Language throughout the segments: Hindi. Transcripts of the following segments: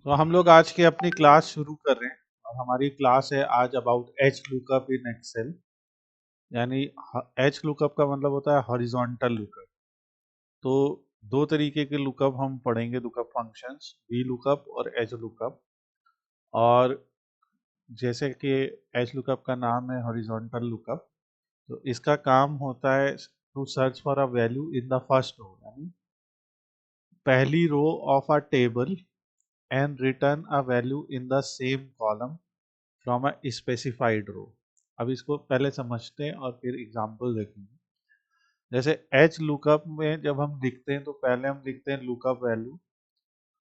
तो हम लोग आज की अपनी क्लास शुरू कर रहे हैं और हमारी क्लास है आज about H lookup in Excel. यानी एच लुकअप का मतलब होता है हॉरिजॉन्टल लुकअप। तो दो तरीके के लुकअप हम पढ़ेंगे, लुकअप फंक्शंस, वी लुकअप और एच लुकअप। और जैसे कि एच लुकअप का नाम है हॉरिजॉन्टल लुकअप, तो इसका काम होता है to search for a value in the first row, यानी पहली row of a table and return a value in the same column from a specified row. अब इसको पहले समझते हैं और फिर एग्जांपल देखेंगे। जैसे एच लुकअप में जब हम लिखते हैं तो पहले हम लिखते हैं लुकअप वैल्यू,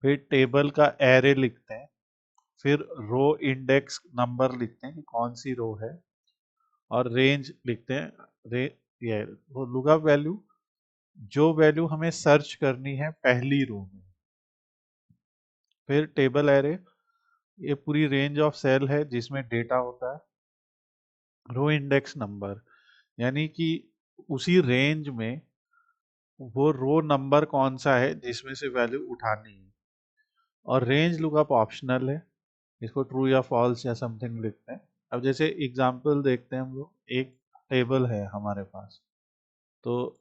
फिर टेबल का एरे लिखते हैं, फिर रो इंडेक्स नंबर लिखते हैं कि कौन सी रो है, और रेंज लिखते हैं। रे ये वो लुकअप वैल्यू, जो वैल्यू हमें सर्च करनी है पहली रो में। फिर टेबल एरे, ये पूरी रेंज ऑफ सेल है जिसमें डेटा होता है। रो इंडेक्स नंबर, यानी कि उसी रेंज में वो रो नंबर कौन सा है जिसमें से वैल्यू उठानी है। और रेंज लुकअप ऑप्शनल है, इसको ट्रू या फॉल्स या समथिंग लिखते हैं। अब जैसे एग्जांपल देखते हैं हम लोग, एक टेबल है हमारे पास, तो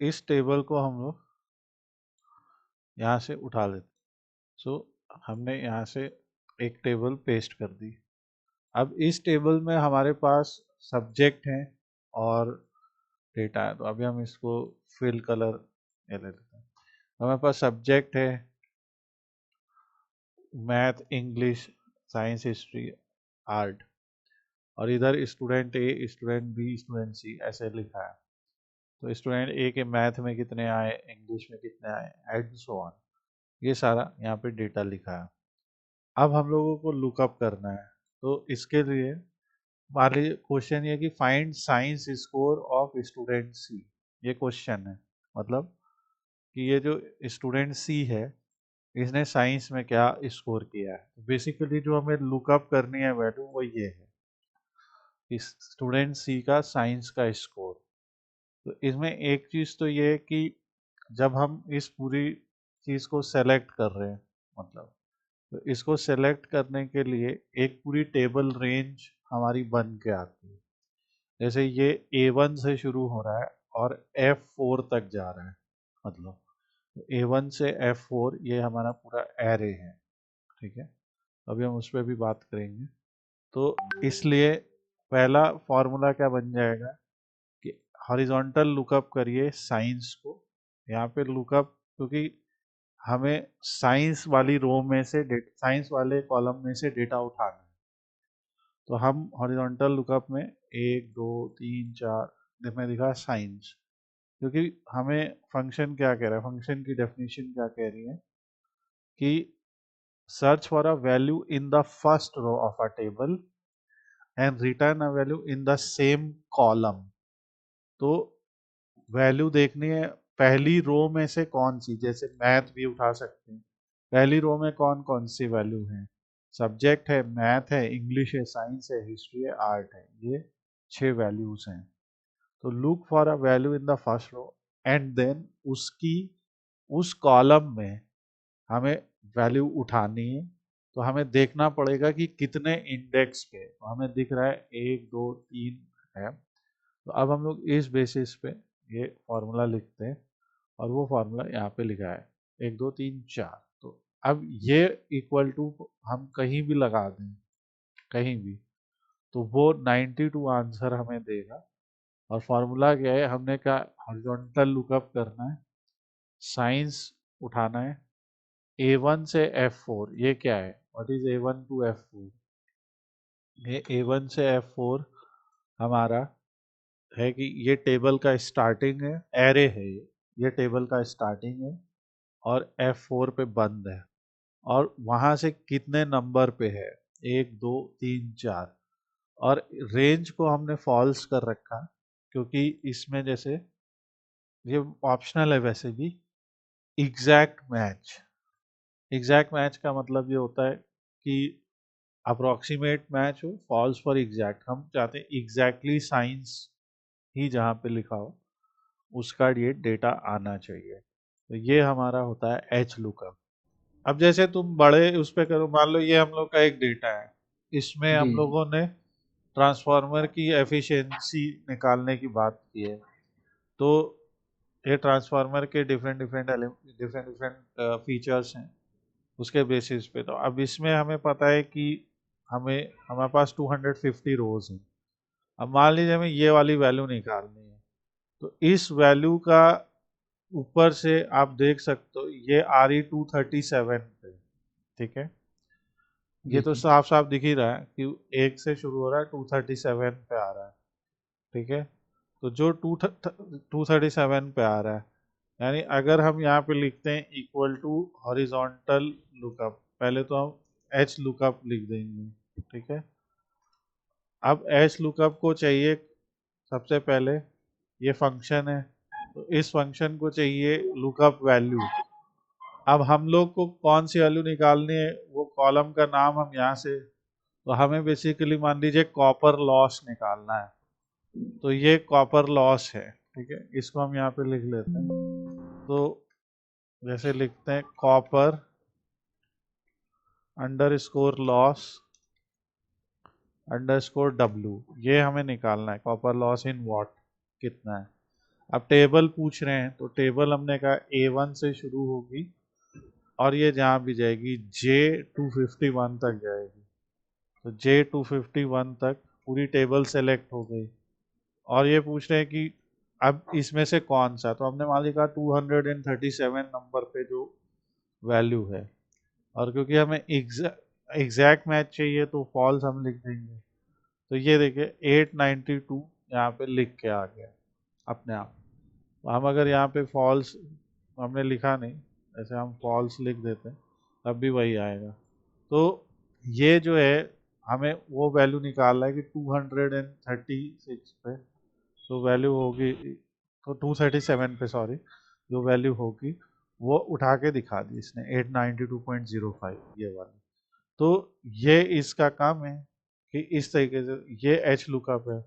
इस टेबल को हम लोग यहाँ से उठा लेते हैं। सो हमने यहाँ से एक टेबल पेस्ट कर दी। अब इस टेबल में हमारे पास सब्जेक्ट है और डेटा है, तो अभी हम इसको फिल कलर ये ले लेते हैं। हमारे पास सब्जेक्ट है math, English, science, history, art, और इधर स्टूडेंट ए, स्टूडेंट बी, स्टूडेंट सी ऐसे लिखा है। तो स्टूडेंट ए के मैथ में कितने आए, इंग्लिश में कितने आए, एंड सो ऑन। ये सारा यहाँ पे डेटा लिखा है। अब हम लोगों को लुकअप करना है, तो इसके लिए मान लीजिए क्वेश्चन ये कि find science score of student सी। ये क्वेश्चन है, मतलब कि ये जो स्टूडेंट सी है इसने साइंस में क्या स्कोर किया है। बेसिकली जो हमें लुकअप करनी है वैल्यू वो ये है कि स्टूडेंट सी का साइंस का स्कोर। तो इसमें एक चीज़ तो ये है कि जब हम इस पूरी चीज़ को सेलेक्ट कर रहे हैं, मतलब तो इसको सेलेक्ट करने के लिए एक पूरी टेबल रेंज हमारी बन के आती है। जैसे ये A1 से शुरू हो रहा है और F4 तक जा रहा है, मतलब A1 से F4 ये हमारा पूरा एरे है। ठीक है, अभी हम उस पर भी बात करेंगे। तो इसलिए पहला फॉर्मूला क्या बन जाएगा कि हॉरिजॉन्टल लुकअप करिए साइंस को। यहाँ पे लुकअप, क्योंकि हमें साइंस वाली रो में से साइंस वाले कॉलम में से डेटा उठाना है, तो हम हॉरिजॉन्टल लुकअप में एक दो तीन चार जिसमें दिखा साइंस, क्योंकि हमें फंक्शन क्या कह रहा है, फंक्शन की डेफिनेशन क्या कह रही है कि search for a value in the first row of a table and return a value in the same column। तो वैल्यू देखनी है पहली रो में से कौन सी, जैसे मैथ भी उठा सकते हैं। पहली रो में कौन कौन सी वैल्यू है, सब्जेक्ट है, मैथ है, इंग्लिश है, साइंस है, हिस्ट्री है, आर्ट है, ये 6 वैल्यूज हैं। तो look for a value in the first row and then उसकी उस कॉलम में हमें वैल्यू उठानी है। तो हमें देखना पड़ेगा कि कितने इंडेक्स पे, तो हमें दिख रहा है 1 2 3 है। तो अब हम लोग इस बेसिस पे ये फॉर्मूला लिखते हैं, और वो फॉर्मूला यहाँ पे लिखा है 1 2 3 4। तो अब ये इक्वल टू हम कहीं भी लगा दें, कहीं भी, तो वो 92 आंसर हमें देगा। और फॉर्मूला क्या है, हमने क्या हॉरिजॉन्टल लुकअप करना है, साइंस उठाना है। A1 से F4 ये क्या है, what is A1 to F4? ये A1 से F4 हमारा है कि ये टेबल का स्टार्टिंग है, एरे है ये टेबल का स्टार्टिंग है और F4 पे बंद है। और वहां से कितने नंबर पे है, 1 2 3 4। और रेंज को हमने फॉल्स कर रखा, क्योंकि इसमें जैसे ये ऑप्शनल है वैसे भी, एग्जैक्ट मैच। एग्जैक्ट मैच का मतलब ये होता है कि अप्रोक्सीमेट मैच हो, फॉल्स फॉर एग्जैक्ट। हम चाहते हैं एग्जैक्टली साइंस ही जहाँ पे लिखा हो उसका ये डेटा आना चाहिए। तो ये हमारा होता है एच लुकअप। अब जैसे तुम बड़े उस पे करो, मान लो ये हम लोग का एक डेटा है, इसमें जी हम लोगों ने ट्रांसफार्मर की एफिशिएंसी निकालने की बात की है। तो ये ट्रांसफार्मर के different different different different features हैं उसके बेसिस पे। तो अब इसमें हमें पता है कि हमारे पास 250 रोज हैं। अब मान लीजिए हमें ये वाली वैल्यू निकालनी है, तो इस वैल्यू का ऊपर से आप देख सकते हो ये RE 237 पे, ठीक है। ये जी तो जी साफ साफ दिख ही रहा है कि एक से शुरू हो रहा है, 237 पे आ रहा है, ठीक है। तो जो 237 पे आ रहा है, यानी अगर हम यहाँ पे लिखते हैं इक्वल टू हॉरिजॉन्टल लुकअप, पहले तो हम एच लुकअप लिख देंगे, ठीक है। अब एच लुकअप को चाहिए सबसे पहले, ये फंक्शन है, तो इस फंक्शन को चाहिए लुकअप वैल्यू। अब हम लोग को कौन सी वैल्यू निकालनी है, वो कॉलम का नाम हम यहाँ से, तो हमें बेसिकली मान लीजिए कॉपर लॉस निकालना है। तो ये कॉपर लॉस है, ठीक है, इसको हम यहाँ पे लिख लेते हैं। तो जैसे लिखते हैं copper under score loss under score W, ये हमें निकालना है कॉपर लॉस इन वॉट कितना है। अब टेबल पूछ रहे हैं, तो टेबल हमने कहा A1 से शुरू होगी और ये जहाँ भी जाएगी J251 तक जाएगी। तो J251 तक पूरी टेबल सेलेक्ट हो गई। और ये पूछ रहे हैं कि अब इसमें से कौन सा, तो हमने मान लिया 237 नंबर पे जो वैल्यू है, और क्योंकि हमें एग्जैक्ट मैच चाहिए तो फॉल्स हम लिख देंगे। तो ये देखिए 892 यहाँ पे लिख के आ गया अपने आप। हम अगर यहाँ पे फॉल्स हमने लिखा नहीं, ऐसे हम फॉल्स लिख देते हैं, तब भी वही आएगा। तो ये जो है हमें वो वैल्यू निकालना है कि 236 पे जो वैल्यू होगी, तो 237 पे सॉरी, जो वैल्यू होगी वो उठा के दिखा दी इसने 892.05 ये वाली। तो ये इसका काम है कि इस तरीके से ये एच लुकअप है,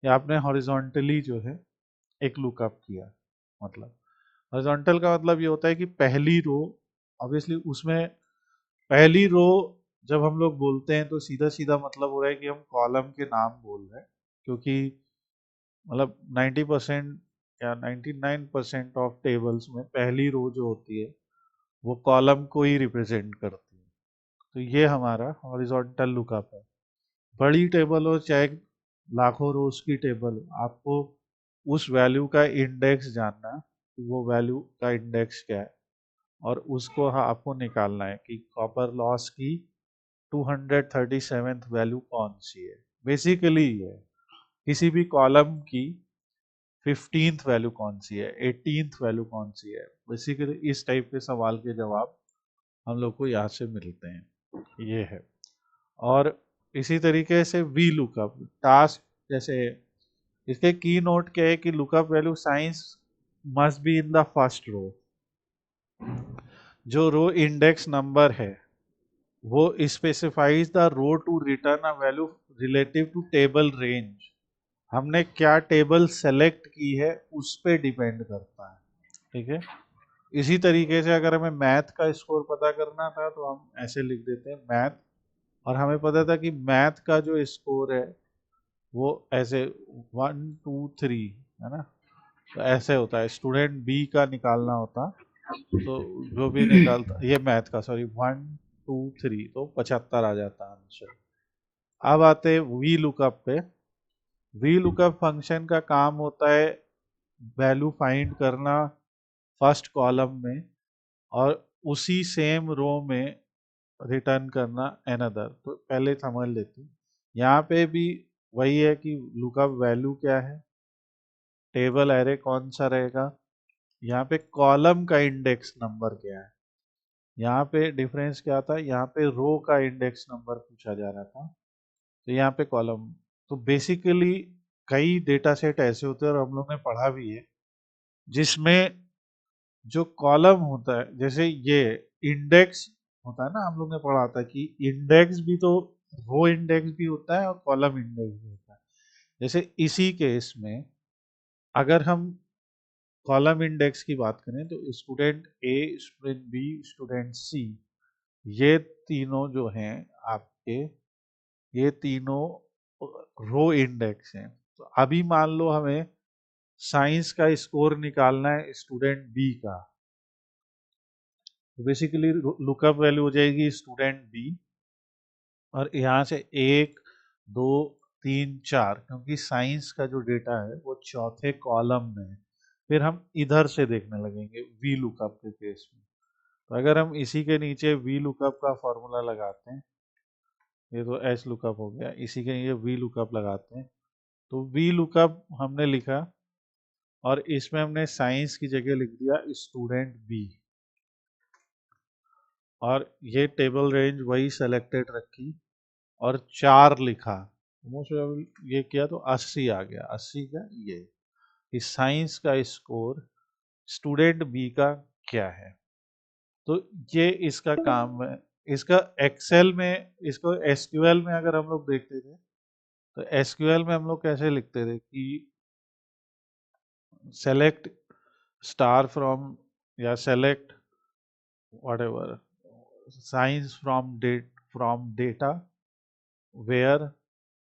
ये आपने हॉरिजॉन्टली जो है एक लुकअप किया। मतलब हॉरिजॉन्टल का मतलब ये होता है कि पहली रो, ऑब्वियसली उसमें पहली रो जब हम लोग बोलते हैं तो सीधा सीधा मतलब हो रहा है कि हम कॉलम के नाम बोल रहे हैं, क्योंकि मतलब 90% या 99% ऑफ टेबल्स में पहली रो जो होती है वो कॉलम को ही रिप्रेजेंट करती है। तो ये हमारा हॉरिजॉन्टल लुकअप है। बड़ी टेबल हो चाहे लाखों रोज की टेबल हो, आपको उस वैल्यू का इंडेक्स जानना है कि वो वैल्यू का इंडेक्स क्या है, और उसको आपको निकालना है कि कॉपर लॉस की 237th वैल्यू कौन सी है। बेसिकली ये किसी भी कॉलम की 15th वैल्यू कौन सी है, 18th वैल्यू कौन सी है। बेसिकली इस टाइप के सवाल के जवाब हम लोग को यहाँ से मिलते हैं, ये है। और इसी तरीके से वी लुकअप टास्क, जैसे इसके की नोट क्या है कि lookup value science must be in the first row. जो रो इंडेक्स नंबर है वो specifies the row to return a value relative to table range. हमने क्या टेबल सेलेक्ट की है उस पे डिपेंड करता है, ठीक है। इसी तरीके से अगर हमें मैथ का स्कोर पता करना था तो हम ऐसे लिख देते हैं मैथ, और हमें पता था कि मैथ का जो स्कोर है वो ऐसे 1 2 3 है ना, तो ऐसे होता है। स्टूडेंट बी का निकालना होता तो जो भी निकालता, ये मैथ का सॉरी 1 2 3, तो 75 आ जाता आंसर। अब आते वी लुकअप पे। वी लुकअप फंक्शन का काम होता है वैल्यू फाइंड करना फर्स्ट कॉलम में, और उसी सेम रो में रिटर्न करना अनदर। तो पहले समझ लेते हैं, यहाँ पे भी वही है कि लुकअप वैल्यू क्या है, टेबल एरे कौन सा रहेगा, यहाँ पे कॉलम का इंडेक्स नंबर क्या है। यहाँ पे डिफरेंस क्या था, यहाँ पे रो का इंडेक्स नंबर पूछा जा रहा था, तो यहाँ पे कॉलम। तो बेसिकली कई डेटा सेट ऐसे होते हैं और हम लोग ने पढ़ा भी है जिसमें जो कॉलम होता है, जैसे ये इंडेक्स होता है ना, हम लोग ने पढ़ा था कि इंडेक्स भी तो रो इंडेक्स भी होता है और कॉलम इंडेक्स भी होता है। जैसे इसी केस में अगर हम कॉलम इंडेक्स की बात करें तो स्टूडेंट ए, स्टूडेंट बी, स्टूडेंट सी, ये तीनों जो हैं आपके, ये तीनों रो इंडेक्स हैं। तो अभी मान लो हमें साइंस का स्कोर निकालना है स्टूडेंट बी का, तो बेसिकली लुकअप वैल्यू हो जाएगी स्टूडेंट बी, और यहाँ से एक, दो, तीन, चार, क्योंकि साइंस का जो डेटा है वो चौथे कॉलम में है। फिर हम इधर से देखने लगेंगे वी लुकअप के केस में। तो अगर हम इसी के नीचे वी लुकअप का फॉर्मूला लगाते हैं, ये तो एच लुकअप हो गया, इसी के नीचे वी लुकअप लगाते हैं, तो वी लुकअप हमने लिखा और इसमें हमने साइंस की जगह लिख दिया स्टूडेंट बी, और ये टेबल रेंज वही सेलेक्टेड रखी और 4 लिखा। मोस्ट ये किया तो 80 आ गया। 80 का ये इस साइंस का स्कोर स्टूडेंट बी का क्या है। तो ये इसका काम है। इसका एक्सेल में, इसको एसक्यूएल में अगर हम लोग देखते थे, तो एसक्यूएल में हम लोग कैसे लिखते थे कि सेलेक्ट स्टार फ्रॉम, या select whatever science from data where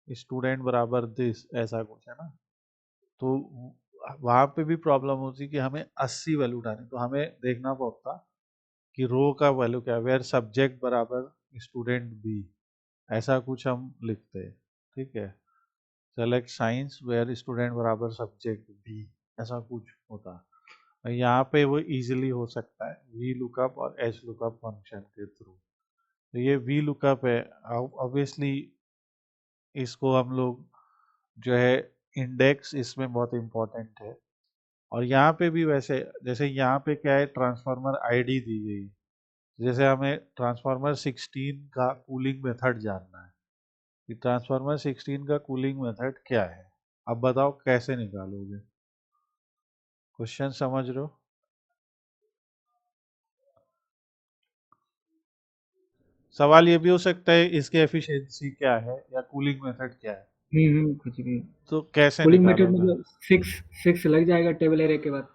student बराबर दिस, ऐसा कुछ है ना। तो वहां पे भी प्रॉब्लम होती कि हमें 80 वैल्यू उठानी, तो हमें देखना पड़ता कि रो का वैल्यू क्या है, वेयर सब्जेक्ट बराबर स्टूडेंट बी, ऐसा कुछ हम लिखते हैं। ठीक है, सेलेक्ट साइंस वेयर स्टूडेंट बराबर सब्जेक्ट बी, ऐसा कुछ होता। यहाँ पे वो इजीली हो सकता है वी लुकअप और एच लुकअप फंक्शन के थ्रू। तो ये वी लुकअप है, ऑब्वियसली इसको हम लोग जो है इंडेक्स इसमें बहुत इंपॉर्टेंट है। और यहाँ पे भी वैसे, जैसे यहाँ पे क्या है, ट्रांसफार्मर आईडी दी गई, जैसे हमें ट्रांसफार्मर 16 का कूलिंग मेथड जानना है कि ट्रांसफार्मर 16 का कूलिंग मेथड क्या है। अब बताओ कैसे निकालोगे, क्वेश्चन समझ रहे हो। सवाल ये भी हो सकता है इसकी एफिशिएंसी क्या है या कूलिंग मेथड क्या है, कुछ भी। तो कैसे कूलिंग मेथड निकालोगे। मतलब 6 लग जाएगा टेबल एरे के बाद।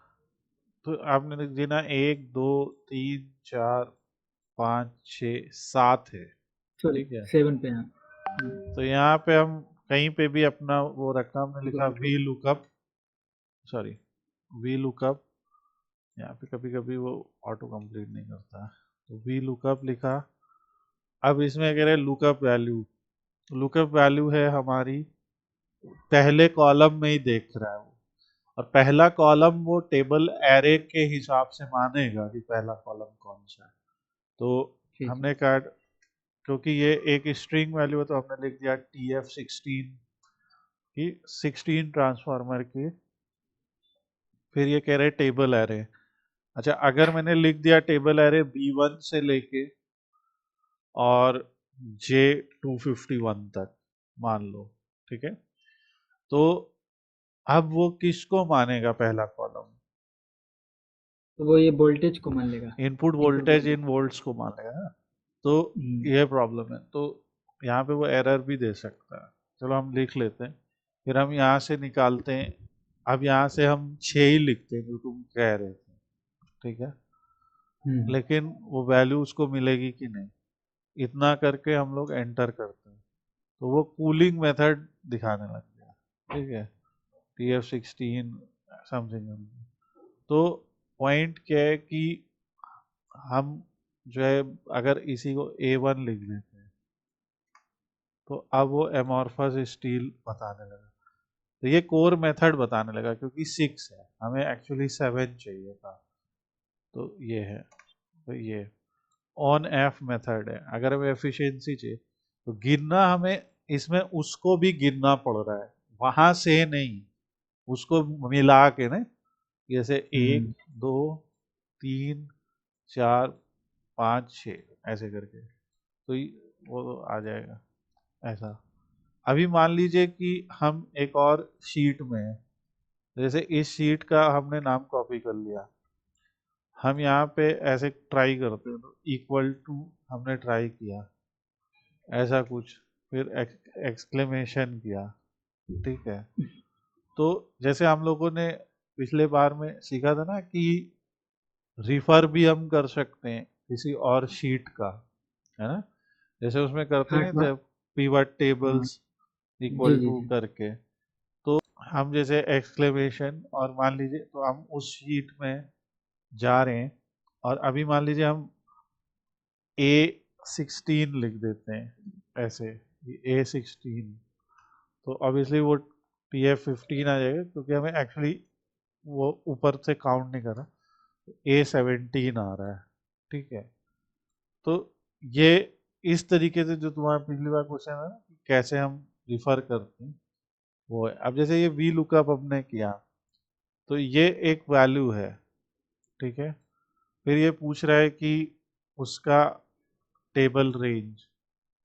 तो आपने लिख दिया ना, 1, 2, 3, 4, 5, 6, 7 है। सॉरी, ठीक है, 7 पे हैं। तो यहाँ पे हम कहीं पे भी अपना वो रखा, हमने लिखा equal to. V lookup, sorry V lookup, यहाँ पे कभी कभी वो ऑटो कंप्लीट नहीं करता, तो वी लुकअप लिखा। अब इसमें कह रहे हैं लुकअप वैल्यू, लुकअप वैल्यू है हमारी पहले कॉलम में ही देख रहा है वो, और पहला कॉलम वो टेबल एरे के हिसाब से मानेगा कि पहला कॉलम कौन सा है। तो ठीक है। हमने कहा क्योंकि ये एक स्ट्रिंग वैल्यू है, तो हमने लिख दिया TF16 की 16 ट्रांसफार्मर की। फिर ये कह रहे हैं टेबल एरे। अच्छा, अगर मैंने लिख दिया टेबल एरे B1 से लेके और J251 तक, मान लो, ठीक है, तो अब वो किसको मानेगा पहला कॉलम, तो वो ये वोल्टेज को मान लेगा। Input input voltage voltage. In volts को मानेगा ना। तो हम्म। ये प्रॉब्लम है, तो यहाँ पे वो एरर भी दे सकता है। चलो हम लिख लेते हैं, फिर हम यहाँ से निकालते हैं। अब यहाँ से हम 6 ही लिखते हैं जो तुम कह रहे थे, ठीक है, हम्म। लेकिन वो वैल्यू उसको मिलेगी कि नहीं, इतना करके हम लोग एंटर करते हैं, तो वो कूलिंग मेथड दिखाने लग गया। ठीक है, TF16 समथिंग। तो पॉइंट क्या है कि हम जो है अगर इसी को A1 लिख देते हैं, तो अब वो एमॉर्फस स्टील बताने लगा। तो ये कोर मेथड बताने लगा, क्योंकि 6 है, हमें एक्चुअली 7 चाहिए था। तो ये है, तो ये ऑन एफ मेथड है। अगर हमें एफिशिएंसी चाहिए तो गिनना, हमें इसमें उसको भी गिनना पड़ रहा है, वहां से नहीं, उसको मिला के ना, जैसे एक, हम्म। दो, 3, 4, 5, 6 ऐसे करके, तो वो तो आ जाएगा ऐसा। अभी मान लीजिए कि हम एक और शीट में हैं, जैसे इस शीट का हमने नाम कॉपी कर लिया, हम यहाँ पे ऐसे ट्राई करते हैं, तो इक्वल टू हमने ट्राई किया ऐसा कुछ, फिर एक्सक्लेमेशन किया, ठीक है। तो जैसे हम लोगों ने पिछले बार में सीखा था ना कि रिफर भी हम कर सकते हैं किसी और शीट का, है ना, जैसे उसमें करते हाँ नहीं थे पिवट हाँ, tables G equal G to G. करके। तो हम जैसे एक्सक्लेमेशन और मान लीजिए तो हम उस शीट में जा रहे हैं और अभी मान लीजिए हम A16 लिख देते हैं ऐसे, A16, तो ऑब्वियसली वो TF15 आ जाएगा क्योंकि हमें एक्चुअली वो ऊपर से काउंट नहीं कर रहा, A17 आ रहा है। ठीक है, तो ये इस तरीके से जो तुम्हारा पिछली बार क्वेश्चन है ना कि कैसे हम रिफर करते हैं, वो है। अब जैसे ये वी लुकअप हमने किया तो ये एक वैल्यू है। ठीक है, फिर ये पूछ रहा है कि उसका टेबल रेंज,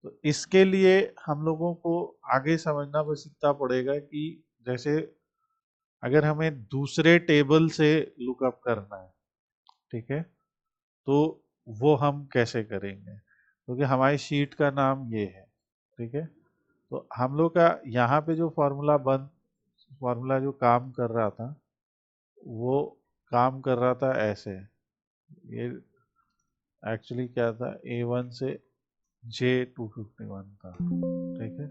तो इसके लिए हम लोगों को आगे समझना बस इतना पड़ेगा कि जैसे अगर हमें दूसरे टेबल से लुकअप करना है, ठीक है, तो वो हम कैसे करेंगे, क्योंकि हमारी शीट का नाम ये है। ठीक है, तो हम लोग का यहाँ पे जो फॉर्मूला जो काम कर रहा था वो काम कर रहा था ऐसे, ये एक्चुअली क्या था, A1 से J251 था। ठीक है,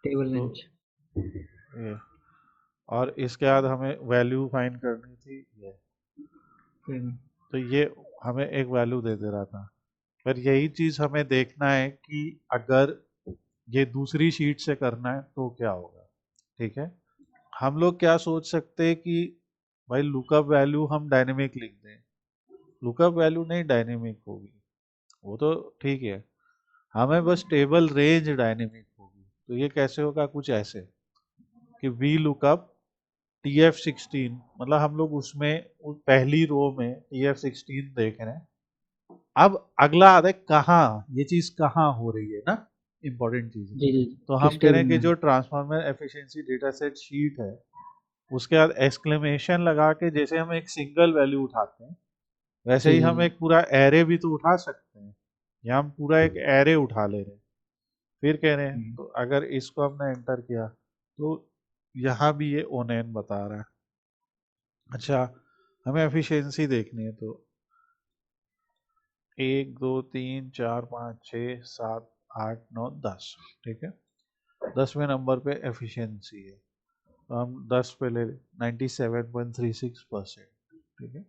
टेबल तो रेंज। ये, और इसके बाद हमें वैल्यू फाइंड करनी थी ये, हम्म, तो ये हमें एक वैल्यू दे दे रहा था। पर यही चीज हमें देखना है कि अगर ये दूसरी शीट से करना है तो क्या होगा। ठीक है, हम लोग क्या सोच सकते हैं कि भाई लुकअप वैल्यू हम डायनेमिक लिख दें, लुकअप वैल्यू नहीं डायनेमिक होगी, वो तो ठीक है, हमें बस टेबल रेंज डायनेमिक होगी। तो ये कैसे होगा, कुछ ऐसे कि वी लुकअप TF16, मतलब हम लोग उसमें पहली रो में TF16 देख रहे हैं। अब अगला आता है कहाँ, ये चीज कहाँ हो रही है ना, इंपॉर्टेंट चीज है। जी जी। तो हम किस कह टेबल रहे हैं में कि है? जो transformer efficiency data set sheet है उसके बाद एक्सक्लेमेशन लगा के जैसे हम एक सिंगल वैल्यू उठाते हैं वैसे जी ही जी हम जी। एक पूरा एरे भी तो उठा सकते हैं, या हम पूरा एक एरे उठा ले रहे हैं। फिर कह रहे हैं हम्म, तो अगर इसको हमने एंटर किया तो यहाँ भी ये ओनेन बता रहा है। अच्छा, हमें एफिशिएंसी देखनी है तो 1 2 3 4 5 6 7 8 9 10। ठीक है, 10वें नंबर पे एफिशिएंसी है, तो हम 10 पे ले 97.36%। ठीक है,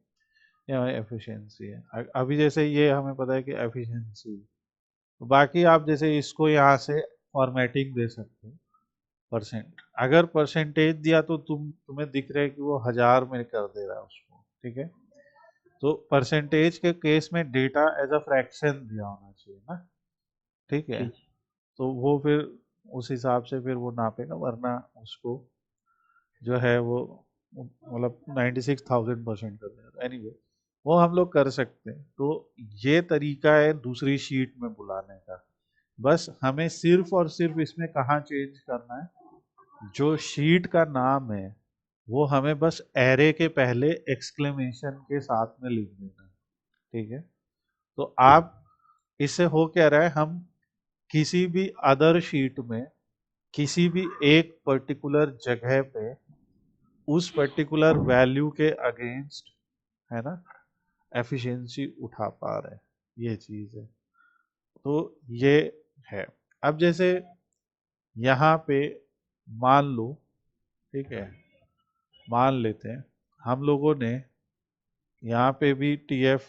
ये हमारी एफिशिएंसी है। अभी जैसे ये हमें पता है कि एफिशिएंसी, तो बाकी आप जैसे इसको यहाँ से फॉर्मेटिंग दे सकते हो परसेंट, अगर परसेंटेज दिया तो तुम्हें दिख रहा है कि वो 1000 में कर दे रहा है उसको। ठीक है, तो परसेंटेज के केस में डेटा एज अ फ्रैक्शन दिया होना चाहिए ना। ठीक है, जी जी। तो वो फिर उस हिसाब से फिर वो नापेगा, वरना उसको जो है वो मतलब 96,000% कर देगा। एनीवे, वो हम लोग कर सकते हैं। तो ये तरीका है दूसरी शीट में बुलाने का। बस हमें सिर्फ और सिर्फ इसमें कहाँ चेंज करना है, जो शीट का नाम है वो हमें बस एरे के पहले एक्सक्लेमेशन के साथ में लिख देना है। ठीक है, तो आप, इससे हो क्या रहा है, हम किसी भी अदर शीट में किसी भी एक पर्टिकुलर जगह पे उस पर्टिकुलर वैल्यू के अगेंस्ट, है ना, एफिशिएंसी उठा पा रहे हैं, ये चीज है। तो ये है। अब जैसे यहाँ पे मान लो, ठीक है, मान लेते हैं हम लोगों ने यहाँ पे भी TF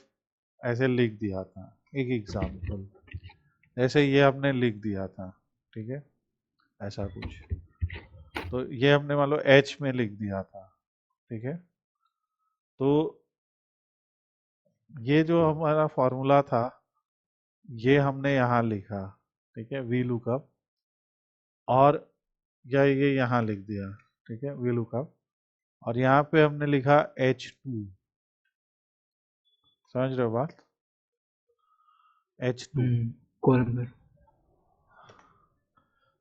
ऐसे लिख दिया था, एक एग्जांपल, जैसे ये हमने लिख दिया था। ठीक है, ऐसा कुछ, तो ये हमने मान लो H में लिख दिया था। ठीक है, तो ये जो हमारा फॉर्मूला था ये हमने यहाँ लिखा। ठीक है, वी लुकअप, और या ये यहाँ लिख दिया। ठीक है, वी लुकअप, और यहाँ पे हमने लिखा H2, समझ रहे हो बात, H2। कॉलम पर।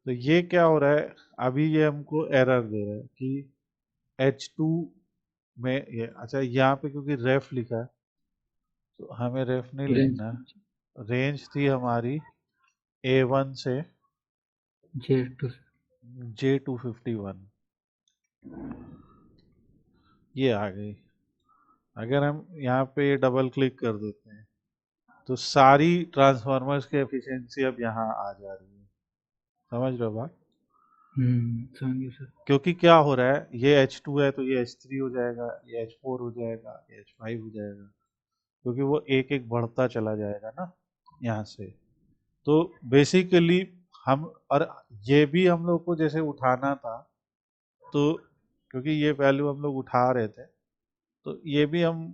तो ये क्या हो रहा है, अभी ये हमको एरर दे रहा है कि H2 में ये, अच्छा यहाँ पे क्योंकि रेफ लिखा है तो हमें रेफ नहीं रेंज। लिखना। रेंज थी हमारी A1 से J2। J251, ये आ गई। अगर हम यहाँ पे डबल क्लिक कर देते हैं तो सारी ट्रांसफार्मर्स की एफिशिएंसी अब यहाँ आ जा रही है। समझ रहे हो बात? समझ गया सर। क्योंकि क्या हो रहा है, ये H2 है तो ये H3 हो जाएगा, ये H4 हो जाएगा, ये H5 हो जाएगा, क्योंकि वो एक एक बढ़ता चला जाएगा ना यहाँ से। तो बेसिकली हम, और ये भी हम लोग को जैसे उठाना था, तो क्योंकि ये वैल्यू हम लोग उठा रहे थे, तो ये भी हम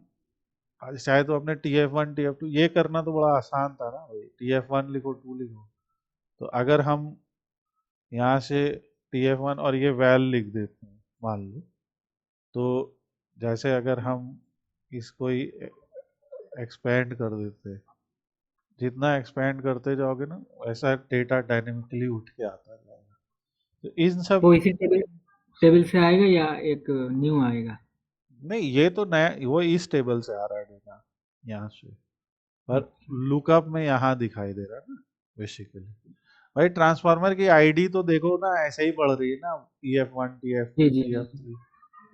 शायद तो अपने TF1 TF2 ये करना तो बड़ा आसान था ना भाई, TF1 लिखो 2 लिखो। तो अगर हम यहाँ से TF1 और ये वैल लिख देते हैं मान लो, तो जैसे अगर हम इसको ही एक्सपेंड कर देते, जितना एक्सपेंड करते जाओगे ना वैसा डेटा डायनेमिकली उठ के आता जाएगा। तो इन सब, वो इसी टेबल टेबल से आएगा या एक न्यू आएगा? नहीं ये तो नया, वो इस टेबल से आ रहा है डेटा यहाँ से, पर अच्छा। लुकअप में यहाँ दिखाई दे रहा है ना बेसिकली। भाई ट्रांसफार्मर की आईडी तो देखो ना ऐसे ही बढ़ रही है ना, TF1 जी TF2 जी जी जी। TF3।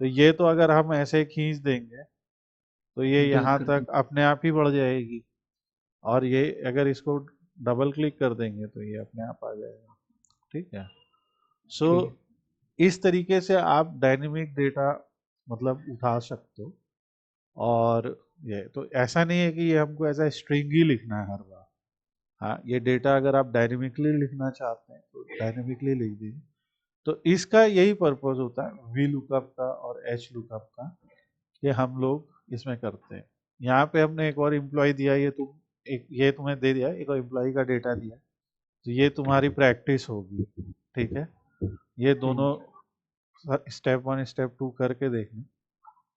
तो ये तो अगर हम ऐसे खींच देंगे तो ये ड्रैग यहाँ कर तक देंगे। अपने आप ही बढ़ जाएगी, और ये अगर इसको डबल क्लिक कर देंगे तो ये अपने आप आ जाएगा। ठीक है। सो ठीक है। इस तरीके से आप डायनेमिक डेटा मतलब उठा सकते हो। और ये तो ऐसा नहीं है कि ये हमको ऐसा स्ट्रिंग ही लिखना है हर बार। हाँ, ये डेटा अगर आप डायनेमिकली लिखना चाहते हैं तो डायनेमिकली लिख दीजिए। तो इसका यही पर्पस होता है वी लुकअप का और एच लुकअप का, कि हम लोग इसमें करते हैं। यहाँ पे हमने एक और एम्प्लॉय दिया, ये तुम एक ये तुम्हें दे दिया, एक और एम्प्लॉय का डेटा दिया, तो ये तुम्हारी प्रैक्टिस होगी। ठीक है, ये ठीक दोनों स्टेप 1 स्टेप 2 करके देखना।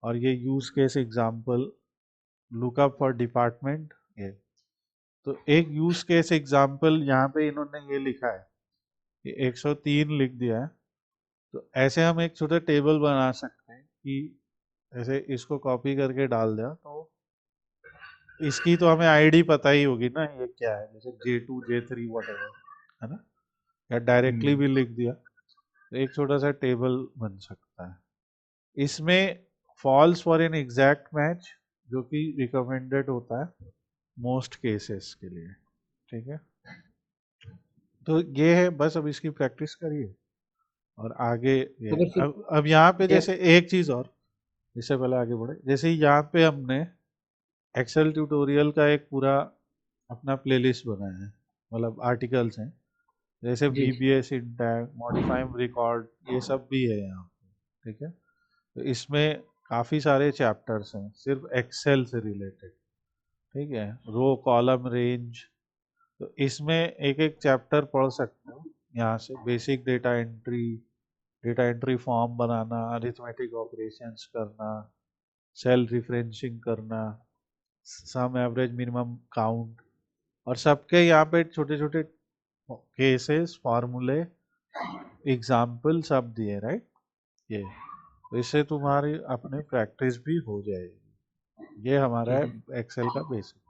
और ये use case example lookup for department, ये तो एक यूज केस एग्जांपल यहाँ पे इन्होंने ये लिखा है कि 103 लिख दिया है। तो ऐसे हम एक छोटा टेबल बना सकते हैं कि ऐसे इसको कॉपी करके डाल दिया, तो इसकी तो हमें आईडी पता ही होगी ना ये क्या है, जैसे J2 J3 whatever, है ना, या डायरेक्टली हम्म। भी लिख दिया, तो एक छोटा सा टेबल बन सकता है। इसमें false for an exact match, जो कि रिकमेंडेड होता है मोस्ट केसेस के लिए। ठीक है, तो ये है बस, अब इसकी प्रैक्टिस करिए और आगे ये। तो बस अब यहाँ पे ये। जैसे एक चीज़ और, इससे पहले आगे बढ़े, जैसे यहाँ पे हमने एक्सेल ट्यूटोरियल का एक पूरा अपना प्लेलिस्ट बनाया है, मतलब आर्टिकल्स हैं, जैसे जी जी। VBA सिंटैक्स, मॉडिफाइंग रिकॉर्ड, ये सब भी है यहाँ पे। ठीक है, तो इसमें काफ़ी सारे चैप्टर्स हैं सिर्फ एक्सेल से रिलेटेड। ठीक है, रो कॉलम रेंज, तो इसमें एक एक चैप्टर पढ़ सकते हो यहाँ से। बेसिक डेटा एंट्री फॉर्म बनाना, अरिथमेटिक ऑपरेशंस करना, सेल रिफरेंसिंग करना, सम एवरेज मिनिमम काउंट, और सबके यहाँ पे छोटे छोटे केसेस, फार्मूले, एग्जाम्पल सब दिए, राइट। ये तो इससे तुम्हारी अपनी प्रैक्टिस भी हो जाएगी। ये हमारा ठीक है है। एक्सेल का बेसिक।